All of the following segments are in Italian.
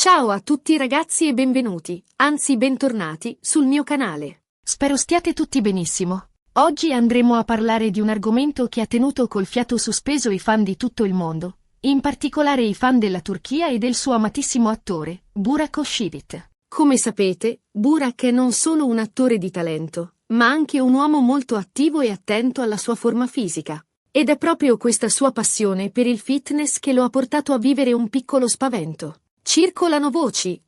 Ciao a tutti ragazzi e benvenuti, anzi bentornati, sul mio canale. Spero stiate tutti benissimo. Oggi andremo a parlare di un argomento che ha tenuto col fiato sospeso i fan di tutto il mondo, in particolare i fan della Turchia e del suo amatissimo attore, Burak Özçivit. Come sapete, Burak è non solo un attore di talento, ma anche un uomo molto attivo e attento alla sua forma fisica. Ed è proprio questa sua passione per il fitness che lo ha portato a vivere un piccolo spavento. Circolavano voci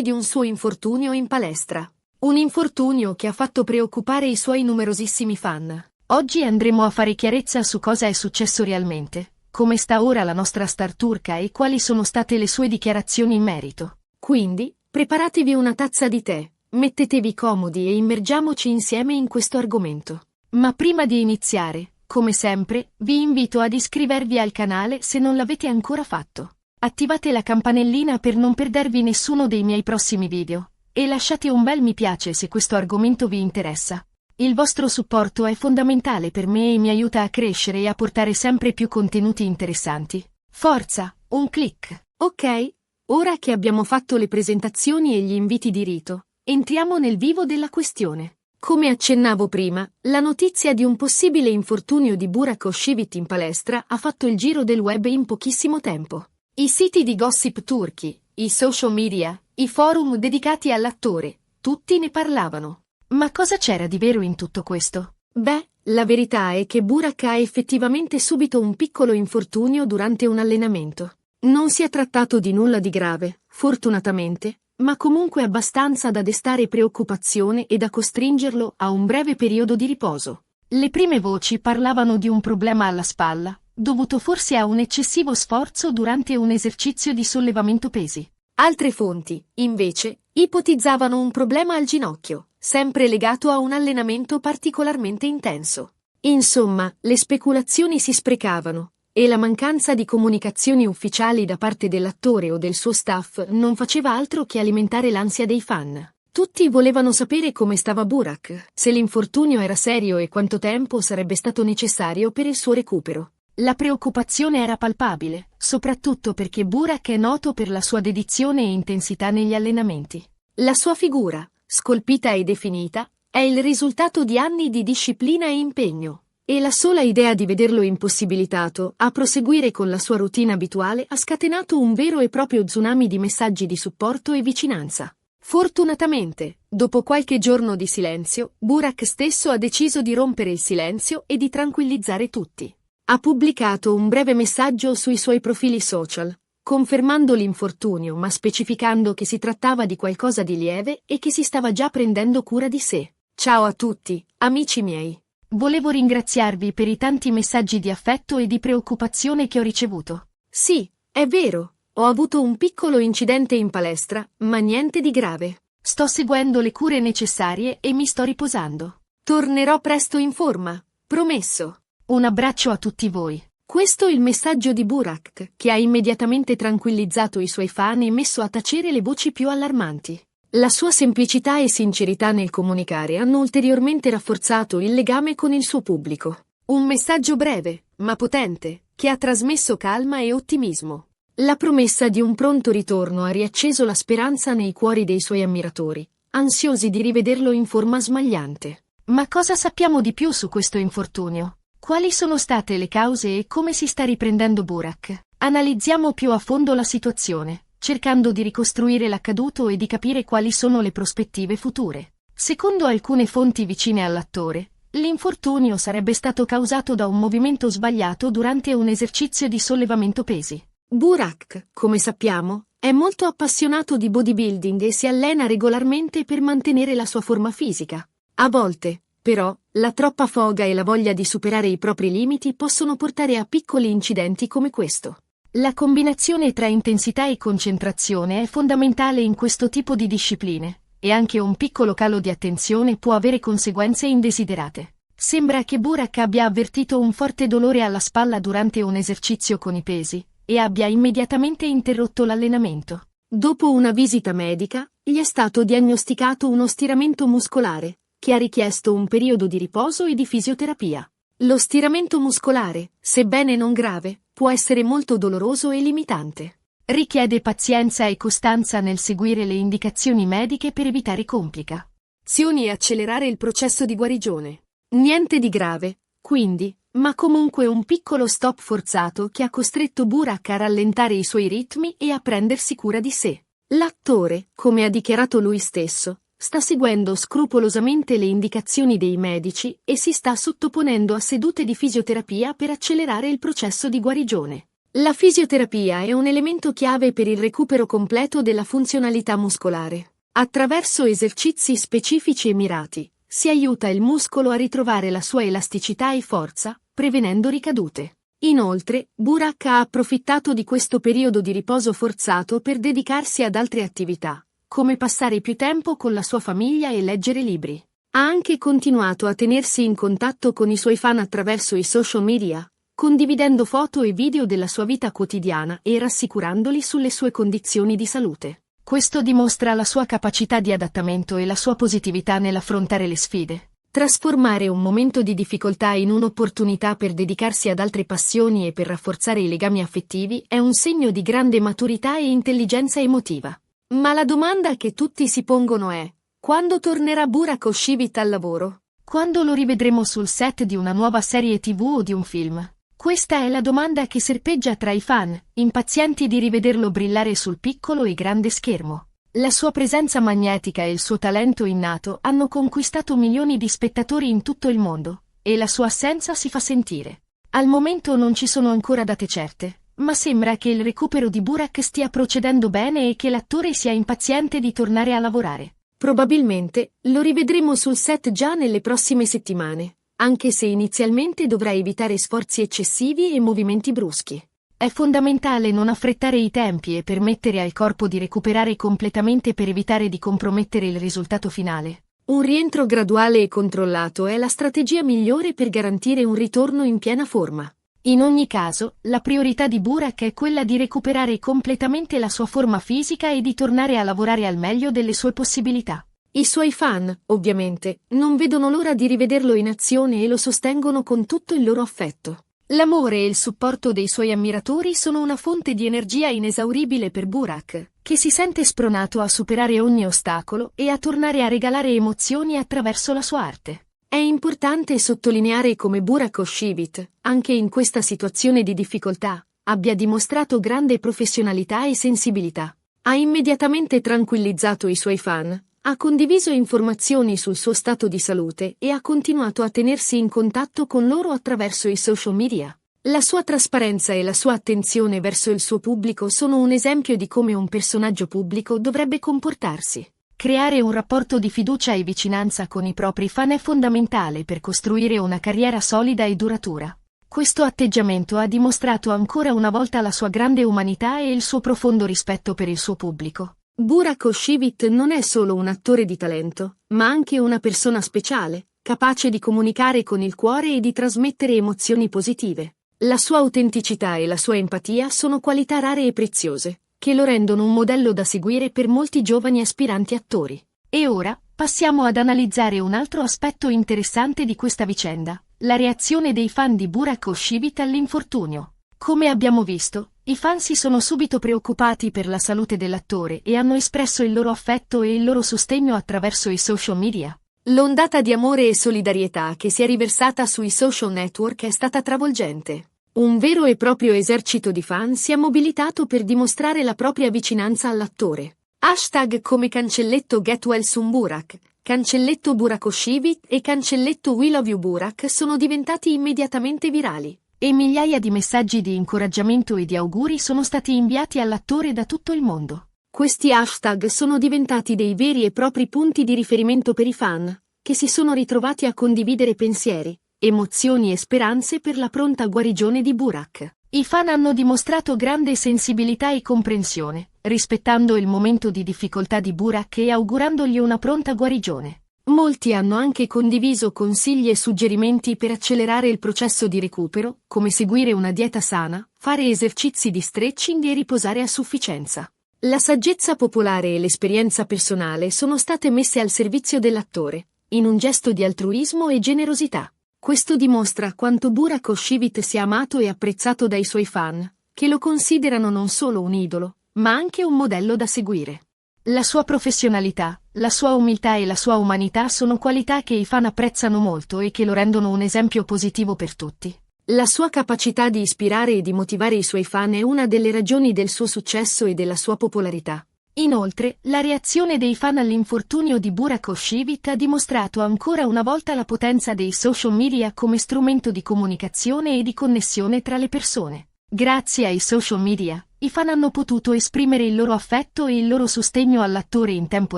di un suo infortunio in palestra. Un infortunio che ha fatto preoccupare i suoi numerosissimi fan. Oggi andremo a fare chiarezza su cosa è successo realmente, come sta ora la nostra star turca e quali sono state le sue dichiarazioni in merito. Quindi, preparatevi una tazza di tè, mettetevi comodi e immergiamoci insieme in questo argomento. Ma prima di iniziare, come sempre, vi invito ad iscrivervi al canale se non l'avete ancora fatto. Attivate la campanellina per non perdervi nessuno dei miei prossimi video, e lasciate un bel mi piace se questo argomento vi interessa. Il vostro supporto è fondamentale per me e mi aiuta a crescere e a portare sempre più contenuti interessanti. Forza, un click! Ok, ora che abbiamo fatto le presentazioni e gli inviti di rito, entriamo nel vivo della questione. Come accennavo prima, la notizia di un possibile infortunio di Burak Özçivit in palestra ha fatto il giro del web in pochissimo tempo. I siti di gossip turchi, i social media, i forum dedicati all'attore, tutti ne parlavano. Ma cosa c'era di vero in tutto questo? Beh, la verità è che Burak ha effettivamente subito un piccolo infortunio durante un allenamento. Non si è trattato di nulla di grave, fortunatamente, ma comunque abbastanza da destare preoccupazione e da costringerlo a un breve periodo di riposo. Le prime voci parlavano di un problema alla spalla, dovuto forse a un eccessivo sforzo durante un esercizio di sollevamento pesi. Altre fonti, invece, ipotizzavano un problema al ginocchio, sempre legato a un allenamento particolarmente intenso. Insomma, le speculazioni si sprecavano, e la mancanza di comunicazioni ufficiali da parte dell'attore o del suo staff non faceva altro che alimentare l'ansia dei fan. Tutti volevano sapere come stava Burak, se l'infortunio era serio e quanto tempo sarebbe stato necessario per il suo recupero. La preoccupazione era palpabile, soprattutto perché Burak è noto per la sua dedizione e intensità negli allenamenti. La sua figura, scolpita e definita, è il risultato di anni di disciplina e impegno, e la sola idea di vederlo impossibilitato a proseguire con la sua routine abituale ha scatenato un vero e proprio tsunami di messaggi di supporto e vicinanza. Fortunatamente, dopo qualche giorno di silenzio, Burak stesso ha deciso di rompere il silenzio e di tranquillizzare tutti. Ha pubblicato un breve messaggio sui suoi profili social, confermando l'infortunio ma specificando che si trattava di qualcosa di lieve e che si stava già prendendo cura di sé. Ciao a tutti, amici miei. Volevo ringraziarvi per i tanti messaggi di affetto e di preoccupazione che ho ricevuto. Sì, è vero, ho avuto un piccolo incidente in palestra, ma niente di grave. Sto seguendo le cure necessarie e mi sto riposando. Tornerò presto in forma, promesso. Un abbraccio a tutti voi. Questo è il messaggio di Burak, che ha immediatamente tranquillizzato i suoi fan e messo a tacere le voci più allarmanti. La sua semplicità e sincerità nel comunicare hanno ulteriormente rafforzato il legame con il suo pubblico. Un messaggio breve, ma potente, che ha trasmesso calma e ottimismo. La promessa di un pronto ritorno ha riacceso la speranza nei cuori dei suoi ammiratori, ansiosi di rivederlo in forma smagliante. Ma cosa sappiamo di più su questo infortunio? Quali sono state le cause e come si sta riprendendo Burak? Analizziamo più a fondo la situazione, cercando di ricostruire l'accaduto e di capire quali sono le prospettive future. Secondo alcune fonti vicine all'attore, l'infortunio sarebbe stato causato da un movimento sbagliato durante un esercizio di sollevamento pesi. Burak, come sappiamo, è molto appassionato di bodybuilding e si allena regolarmente per mantenere la sua forma fisica. A volte, però, la troppa foga e la voglia di superare i propri limiti possono portare a piccoli incidenti come questo. La combinazione tra intensità e concentrazione è fondamentale in questo tipo di discipline, e anche un piccolo calo di attenzione può avere conseguenze indesiderate. Sembra che Burak abbia avvertito un forte dolore alla spalla durante un esercizio con i pesi, e abbia immediatamente interrotto l'allenamento. Dopo una visita medica, gli è stato diagnosticato uno stiramento muscolare, che ha richiesto un periodo di riposo e di fisioterapia. Lo stiramento muscolare, sebbene non grave, può essere molto doloroso e limitante. Richiede pazienza e costanza nel seguire le indicazioni mediche per evitare complicazioni e accelerare il processo di guarigione. Niente di grave, quindi, ma comunque un piccolo stop forzato che ha costretto Burak a rallentare i suoi ritmi e a prendersi cura di sé. L'attore, come ha dichiarato lui stesso, sta seguendo scrupolosamente le indicazioni dei medici e si sta sottoponendo a sedute di fisioterapia per accelerare il processo di guarigione. La fisioterapia è un elemento chiave per il recupero completo della funzionalità muscolare. Attraverso esercizi specifici e mirati, si aiuta il muscolo a ritrovare la sua elasticità e forza, prevenendo ricadute. Inoltre, Burak ha approfittato di questo periodo di riposo forzato per dedicarsi ad altre attività, come passare più tempo con la sua famiglia e leggere libri. Ha anche continuato a tenersi in contatto con i suoi fan attraverso i social media, condividendo foto e video della sua vita quotidiana e rassicurandoli sulle sue condizioni di salute. Questo dimostra la sua capacità di adattamento e la sua positività nell'affrontare le sfide. Trasformare un momento di difficoltà in un'opportunità per dedicarsi ad altre passioni e per rafforzare i legami affettivi è un segno di grande maturità e intelligenza emotiva. Ma la domanda che tutti si pongono è: quando tornerà Burak O'Shivit al lavoro? Quando lo rivedremo sul set di una nuova serie TV o di un film? Questa è la domanda che serpeggia tra i fan, impazienti di rivederlo brillare sul piccolo e grande schermo. La sua presenza magnetica e il suo talento innato hanno conquistato milioni di spettatori in tutto il mondo, e la sua assenza si fa sentire. Al momento non ci sono ancora date certe, ma sembra che il recupero di Burak stia procedendo bene e che l'attore sia impaziente di tornare a lavorare. Probabilmente lo rivedremo sul set già nelle prossime settimane, anche se inizialmente dovrà evitare sforzi eccessivi e movimenti bruschi. È fondamentale non affrettare i tempi e permettere al corpo di recuperare completamente per evitare di compromettere il risultato finale. Un rientro graduale e controllato è la strategia migliore per garantire un ritorno in piena forma. In ogni caso, la priorità di Burak è quella di recuperare completamente la sua forma fisica e di tornare a lavorare al meglio delle sue possibilità. I suoi fan, ovviamente, non vedono l'ora di rivederlo in azione e lo sostengono con tutto il loro affetto. L'amore e il supporto dei suoi ammiratori sono una fonte di energia inesauribile per Burak, che si sente spronato a superare ogni ostacolo e a tornare a regalare emozioni attraverso la sua arte. È importante sottolineare come Burak O'Shivit, anche in questa situazione di difficoltà, abbia dimostrato grande professionalità e sensibilità. Ha immediatamente tranquillizzato i suoi fan, ha condiviso informazioni sul suo stato di salute e ha continuato a tenersi in contatto con loro attraverso i social media. La sua trasparenza e la sua attenzione verso il suo pubblico sono un esempio di come un personaggio pubblico dovrebbe comportarsi. Creare un rapporto di fiducia e vicinanza con i propri fan è fondamentale per costruire una carriera solida e duratura. Questo atteggiamento ha dimostrato ancora una volta la sua grande umanità e il suo profondo rispetto per il suo pubblico. Burak O'Shivit non è solo un attore di talento, ma anche una persona speciale, capace di comunicare con il cuore e di trasmettere emozioni positive. La sua autenticità e la sua empatia sono qualità rare e preziose, che lo rendono un modello da seguire per molti giovani aspiranti attori. E ora, passiamo ad analizzare un altro aspetto interessante di questa vicenda, la reazione dei fan di Burak O'Shivit all'infortunio. Come abbiamo visto, i fan si sono subito preoccupati per la salute dell'attore e hanno espresso il loro affetto e il loro sostegno attraverso i social media. L'ondata di amore e solidarietà che si è riversata sui social network è stata travolgente. Un vero e proprio esercito di fan si è mobilitato per dimostrare la propria vicinanza all'attore. Hashtag come cancelletto #GetWellSoonBurak, cancelletto Burak O'Shivit e cancelletto We Love You Burak sono diventati immediatamente virali. E migliaia di messaggi di incoraggiamento e di auguri sono stati inviati all'attore da tutto il mondo. Questi hashtag sono diventati dei veri e propri punti di riferimento per i fan, che si sono ritrovati a condividere pensieri, emozioni e speranze per la pronta guarigione di Burak. I fan hanno dimostrato grande sensibilità e comprensione, rispettando il momento di difficoltà di Burak e augurandogli una pronta guarigione. Molti hanno anche condiviso consigli e suggerimenti per accelerare il processo di recupero, come seguire una dieta sana, fare esercizi di stretching e riposare a sufficienza. La saggezza popolare e l'esperienza personale sono state messe al servizio dell'attore, in un gesto di altruismo e generosità. Questo dimostra quanto Burak O'Shivit sia amato e apprezzato dai suoi fan, che lo considerano non solo un idolo, ma anche un modello da seguire. La sua professionalità, la sua umiltà e la sua umanità sono qualità che i fan apprezzano molto e che lo rendono un esempio positivo per tutti. La sua capacità di ispirare e di motivare i suoi fan è una delle ragioni del suo successo e della sua popolarità. Inoltre, la reazione dei fan all'infortunio di Burak Özçivit ha dimostrato ancora una volta la potenza dei social media come strumento di comunicazione e di connessione tra le persone. Grazie ai social media, i fan hanno potuto esprimere il loro affetto e il loro sostegno all'attore in tempo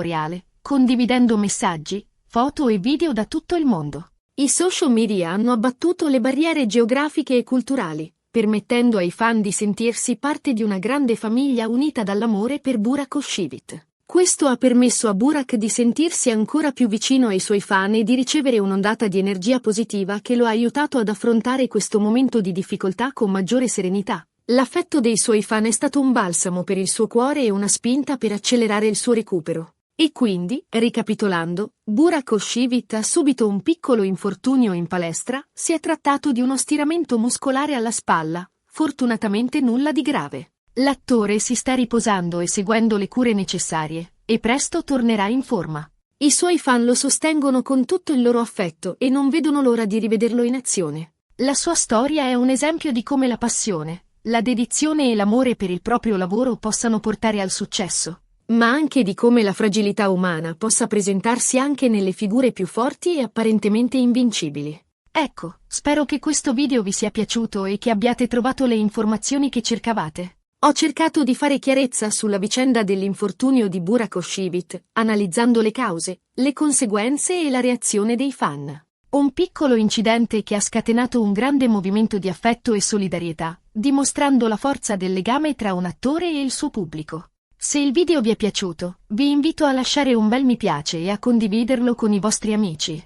reale, condividendo messaggi, foto e video da tutto il mondo. I social media hanno abbattuto le barriere geografiche e culturali, permettendo ai fan di sentirsi parte di una grande famiglia unita dall'amore per Burak Özçivit. Questo ha permesso a Burak di sentirsi ancora più vicino ai suoi fan e di ricevere un'ondata di energia positiva che lo ha aiutato ad affrontare questo momento di difficoltà con maggiore serenità. L'affetto dei suoi fan è stato un balsamo per il suo cuore e una spinta per accelerare il suo recupero. E quindi, ricapitolando, Burak Özçivit ha subito un piccolo infortunio in palestra, si è trattato di uno stiramento muscolare alla spalla, fortunatamente nulla di grave. L'attore si sta riposando e seguendo le cure necessarie, e presto tornerà in forma. I suoi fan lo sostengono con tutto il loro affetto e non vedono l'ora di rivederlo in azione. La sua storia è un esempio di come la passione, la dedizione e l'amore per il proprio lavoro possano portare al successo. Ma anche di come la fragilità umana possa presentarsi anche nelle figure più forti e apparentemente invincibili. Ecco, spero che questo video vi sia piaciuto e che abbiate trovato le informazioni che cercavate. Ho cercato di fare chiarezza sulla vicenda dell'infortunio di Burak Özçivit, analizzando le cause, le conseguenze e la reazione dei fan. Un piccolo incidente che ha scatenato un grande movimento di affetto e solidarietà, dimostrando la forza del legame tra un attore e il suo pubblico. Se il video vi è piaciuto, vi invito a lasciare un bel mi piace e a condividerlo con i vostri amici.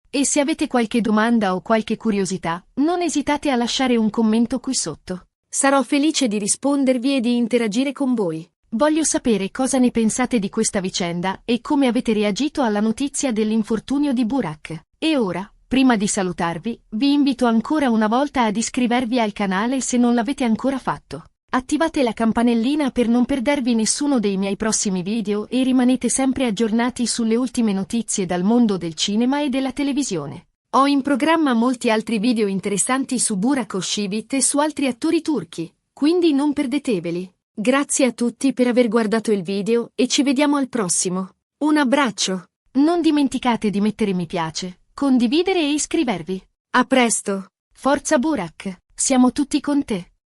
E se avete qualche domanda o qualche curiosità, non esitate a lasciare un commento qui sotto. Sarò felice di rispondervi e di interagire con voi. Voglio sapere cosa ne pensate di questa vicenda e come avete reagito alla notizia dell'infortunio di Burak. E ora, prima di salutarvi, vi invito ancora una volta ad iscrivervi al canale se non l'avete ancora fatto. Attivate la campanellina per non perdervi nessuno dei miei prossimi video e rimanete sempre aggiornati sulle ultime notizie dal mondo del cinema e della televisione. Ho in programma molti altri video interessanti su Burak Özçivit e su altri attori turchi, quindi non perdeteveli. Grazie a tutti per aver guardato il video e ci vediamo al prossimo. Un abbraccio! Non dimenticate di mettere mi piace, condividere e iscrivervi. A presto! Forza Burak, siamo tutti con te!